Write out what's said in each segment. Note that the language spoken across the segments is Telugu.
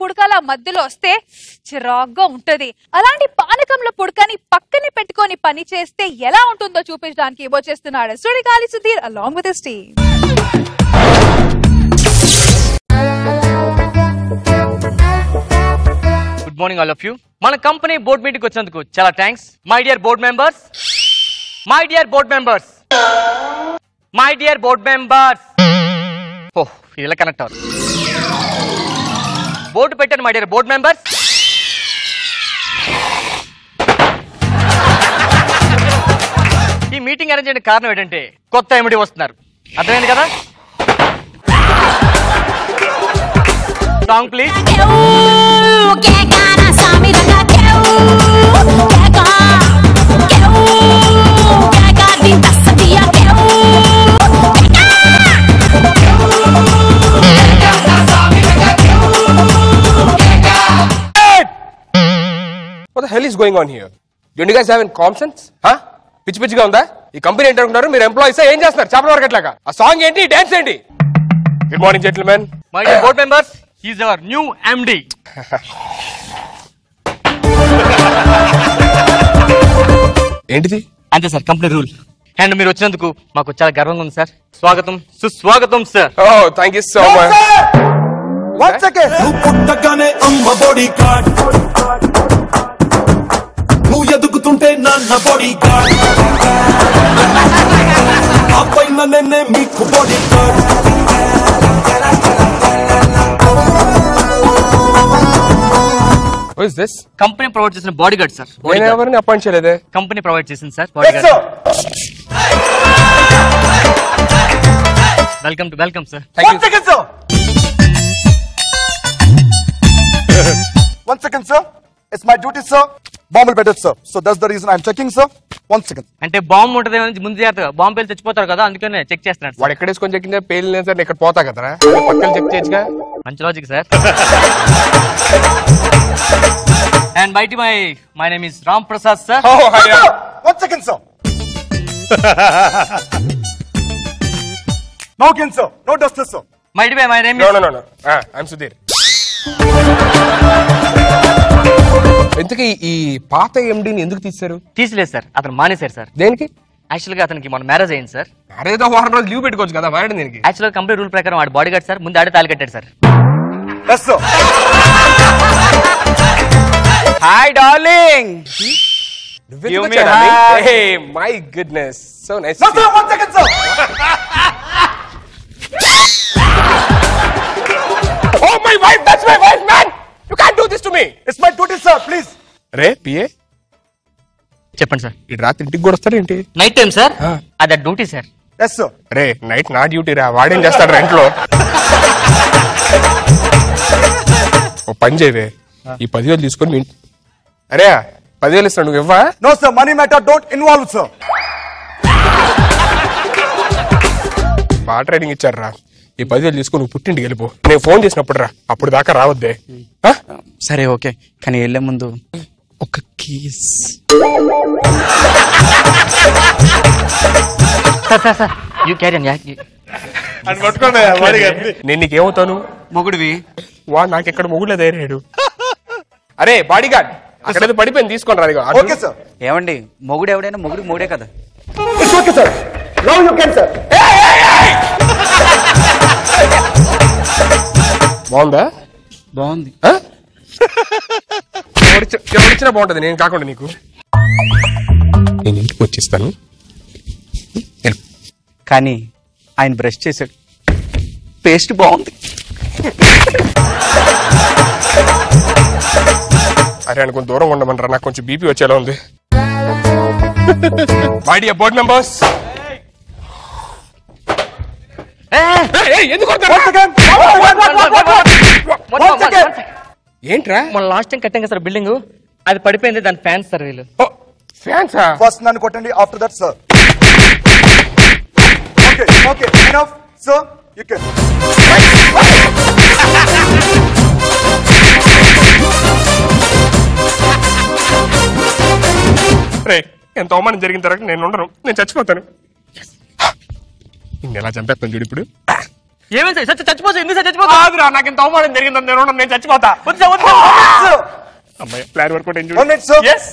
పుడకల మధ్యలో వస్తే చిరాగ్గా ఉంటది. అలాంటి పానకంలో పుడకని పక్కనే పెట్టుకొని పని చేస్తే ఎలా ఉంటుందో చూపించడానికి వచ్చేస్తున్నాడు Sudigali Sudheer along with his team. Good morning all of you. మన కంపెనీ బోర్డ్ మీటింగ్ వచ్చినందుకు చాలా thanks. My dear board members, my dear board members, my dear board members. ఓహ్ ఇలా కనెక్ట్ అవ్వాలి. బోర్డు పెట్టాను మై డియర్ బోర్డ్ మెంబర్స్. ఈ మీటింగ్ అరేంజ్ చేయడానికి కారణం ఏంటంటే కొత్త ఎండి వస్తున్నారు, అర్థమైంది కదా? Song please. What the hell is going on here? Don't you guys have any common sense? Huh? పిచ్చి పిచ్చిగా ఉందా? ఈ కంపెనీ ఏంటి అనుకుంటారు? మీరు ఎంప్లాయీస్ ఏం చేస్తున్నారు? చేపల మార్కెట్ లాగా. ఆ సాంగ్ ఏంటి? డాన్స్ ఏంటి? Good morning gentlemen. My dear board members, he is our new MD. ఏంటిది? అంతే సార్, కంపెనీ రూల్. అండ్ మీరు వచ్చినందుకు మాకు చాలా గర్వంగా ఉంది సార్. స్వాగతం, సుస్వాగతం sir. Oh, thank you so much. One second. నువ్వు పుట్టగానే అమ్మ బాడీ గార్డ్, నువ్వు ఎదుగుతుంటే నాన్న బాడీ గార్డ్, ఆ పైన నేనే మీకు body guard. Who is this? Company provide చేసిన బాడీ గార్డ్ సార్. నేను ఎవరిని అపాయింట్ చేయలేదే. కంపెనీ ప్రొవైడ్ చేసింది sir body guard. Welcome sir. One second, sir. One second, sir. It's my duty, sir. Bomb will better, sir. So that's the reason I'm checking, sir. 1 second. అంటే బాంబు ఉంటది ముందు జాగ్రత్తగా, బాంబు పేలు చచ్చిపోతారు కదా, అందుకనే చెక్ చేస్తున్నాడు. వాడు ఎక్కడ వేసుకొని చెక్కిందే పేలిన సార్, ఇక్కడ పోతా కదరా, పక్కన చెక్ చేయొచ్చుగా. మంచి లాజిక్ సార్. అండ్ బయట my name is Ram Prasad sir. Oh, hi. 1 second, sir. No again, sir. No duster, sir. My name No. I'm Sudhir. ఇంతకీ ఈ పాత ఎండిని ఎందుకు తీశారు? తీసిలేదు సార్, అతను మానేశారు సార్. దేనికి? యాక్చువల్ గా అతనికి మన మ్యారేజ్ అయింది సార్. అరేదో వారం రోజులు లీవ్ పెట్టుకోవచ్చు కదా, వాడండి దీనికి. యాక్చువల్ గా కంపెనీ రూల్ ప్రకారం వాడు బాడీ గార్డ్ సార్, ముందు ఆడే తాళి కట్టాడు sir. Yes, sir. Hi, darling. Give me a hug. Hey, my goodness. So nice. No, sir. 1 second, sir. Oh, my wife. That's my wife, man. You can't do this to me. It's my duty, sir. Please. Ray PA, చెప్పండి సార్. ఈ రాత్రి ఇంటికి కూడా వస్తాడేంటి? నైట్ టైం సార్, అది డ్యూటీ సార్. Yes, sir. రే నైట్ నా డ్యూటీ రా, వాడేం చేస్తాడు రా ఇంట్లో? ఓ పని చేయవే, ఈ 10,000 తీసుకొని మీ అరే 10,000 ఇస్తాను, నువ్వు ఇవ్వా? No, sir. Money matter don't involve, sir. బాగా ట్రైనింగ్ ఇచ్చారు రా. ఈ 10,000 తీసుకొని నువ్వు పుట్టింటికి వెళ్ళిపో. నేను ఫోన్ చేసినప్పుడు రా, అప్పుడు దాకా రావద్దే. సరే ఓకే, కానీ వెళ్ళే ముందు ఒక kiss. Sir you carry on. నేను నీకేమవుతాను? మొగుడివి. వాడు నాకెక్కడ మొగుడు లేదేరాడు. అరే బాడీ గార్డ్, అక్కడ పడిపోయింది, తీసుకొని రా. Okay, sir. ఏమండి, మొగుడు ఎవడైనా మొగుడికి మూడే కదా. It's okay, sir. Now you can, sir. బాగుందా? బాగుంది. ఎవరిచ్చినా బాగుంటది, నేను కాకుండా నీకు. నేను ఇంటికి వచ్చేస్తాను. కానీ ఆయన బ్రష్ చేశాడు, పేస్ట్ బాగుంది. అరే అని కొంచెం దూరంగా ఉండమంటారా, నాకు కొంచెం బీపీ వచ్చేలా ఉంది. మై డియర్ బోర్డ్ మెంబర్స్, ఏంట్రా మన లాస్ట్ టైం కట్టాం కదా సార్ బిల్డింగ్, అది పడిపోయింది, దాని ఫ్యాన్స్ సార్ వీళ్ళు. ఫ్యాన్సా? First nanu kottandi, after that, sir. Okay. Enough, sir. You can. ఎంత అవమానం జరిగిన తర్వాత నేను ఉండను, నేను చచ్చిపోతాను. ఇంక ఎలా చంపేస్తాను చూడు ఇప్పుడు. ఏమైంది సార్? చచ్చిపోతా ఎందుకు సార్? చచ్చిపోతా కాదురా, నాకు ఇంత అవమానం జరిగిందని నేను చచ్చిపోతా. అమ్మాయి plan work out. 1 minute, sir. Yes.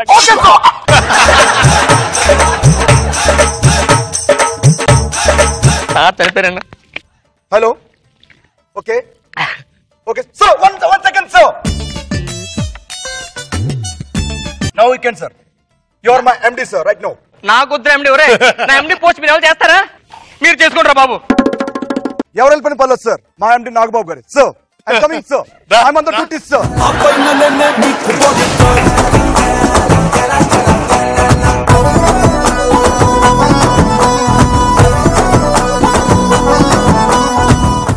Okay, sir. తెలిపారన్నా. Hello. Okay. Okay. Sir, one second, sir. Now we can, sir. You are my MD, sir, right now. నాకు వద్దు ఎండి. ఒరే నా ఎండి పోస్ట్ మీరు ఎవరు చేస్తారా? మీరు చేసుకుంటారా బాబు? ఎవరు వెళ్ళిపోయిన పర్లేదు సార్, మా ఎండి నాగబాబు గారు. Sir I'm coming sir. I'm on the duty sir.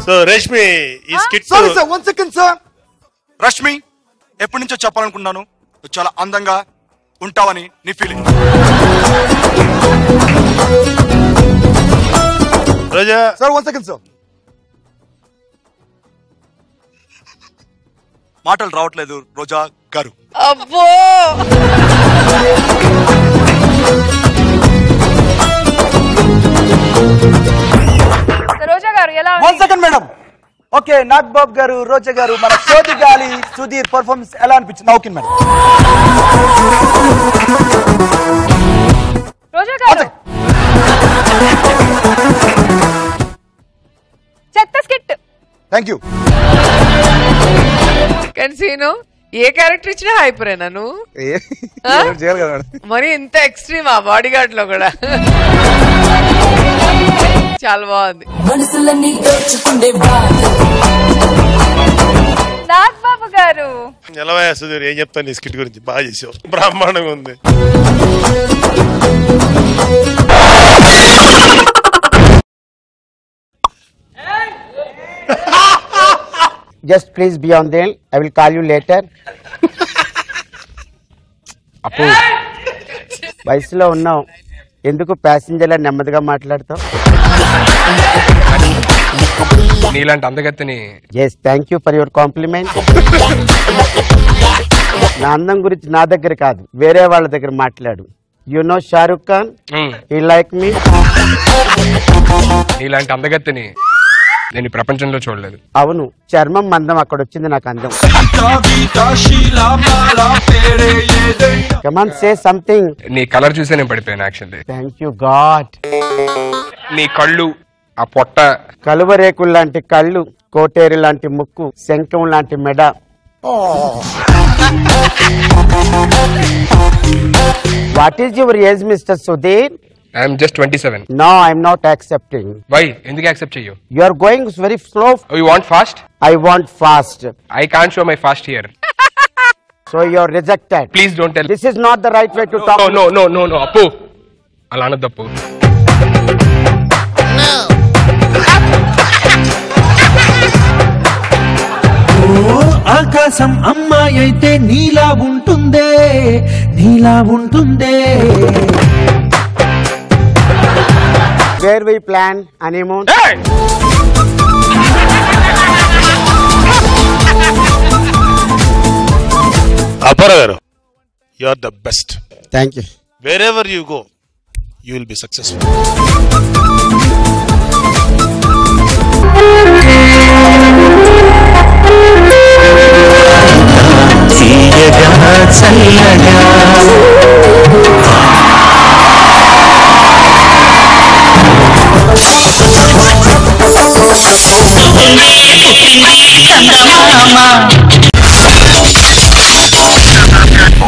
So Rashmi ఈ skit. Sorry sir, 1 second sir. Rashmi, ఎప్పటి నుంచో చెప్పాలనుకున్నాను, నువ్వు చాలా అందంగా ఉంటావని నీ feeling. Roja sir 1 second sir. మాటలు రావట్లేదు రోజా గారు. అబ్బో రోజా గారు ఎలా 1 second మేడం. ఓకే, నాగబాబు గారు, రోజా గారు, మన సోది గాలి సుధీర్ పర్ఫార్మెన్స్ ఎలా అనిపించింది? Okay madam. రోజా గారు చెత్త స్కిట్. Thank you. కన్సీను ఏ క్యారెక్టర్ ఇచ్చినా హైపరేనా నువ్వు? మరి ఇంత ఎక్స్ట్రీమ్ ఆ బాడీ గార్డ్ లో కూడా చాలా బాగుంది. నాగబాబు గారు ఎలా సుధీర్ ఏం చెప్తాను ఈ స్కిట్ గురించి? బాగా చేసావు, బ్రహ్మాండంగా ఉంది. జస్ట్ ప్లీజ్ బి ఆన్ దేల్, I will call you later. అప్పు వయసులో ఉన్నావు, ఎందుకు ప్యాసింజర్ల నెమ్మదిగా మాట్లాడతావు? నీలాంటి అందగత్తెని. Yes, thank you for your compliment. నా అందం గురించి నా దగ్గర కాదు, వేరే వాళ్ళ దగ్గర మాట్లాడు. You know Shahrukh Khan, he like me. నీలాంటి అందగత్తెని నేను ఈ ప్రపంచంలో చూడలేదు. అవును, చర్మం మందం, అక్కడ వచ్చింది నాకు అందం. కమాన్ సే సంథింగ్. నీ కలర్ చూసే నేను పడిపోయాను యాక్చువల్లీ. Thank you God. నీ కళ్ళు, ఆ పొట్ట, కలువరేకులు లాంటి కళ్ళు, కోటేరు లాంటి ముక్కు, శంఖం లాంటి మెడ. What is your age mister Sudheer? I'm just 27. No, I'm not accepting. Why? ఎందుకు యాక్సెప్ట్ చెయ్యు? You are going very slow. You want fast? I want fast. I can't show my fast here. So you are rejected. Please don't tell. This is not the right way to talk. No no no no అప్పు, అలా అనొద్దు అప్పు. ఆకాశం అమ్మాయి అయితే నీలా ఉంటుందే, నీలా ఉంటుందే. Where we plan honeymoon? Apara గారు, you are the best. Thank you. Wherever you go, you will be successful.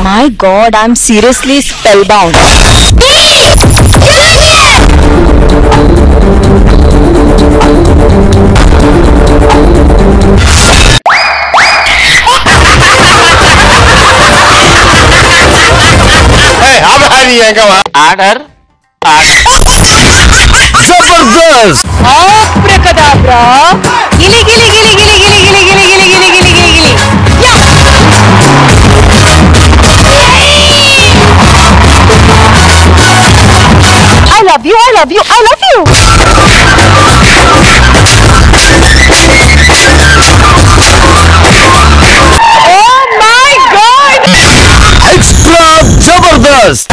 My God, I'm seriously spellbound. Order Zabardast! Abracadabra! Gili gili gili gili gili gili gili gili gili gili gili gili. Yeah! I love you, I love you, I love you! Oh my God! Extra Zabardast!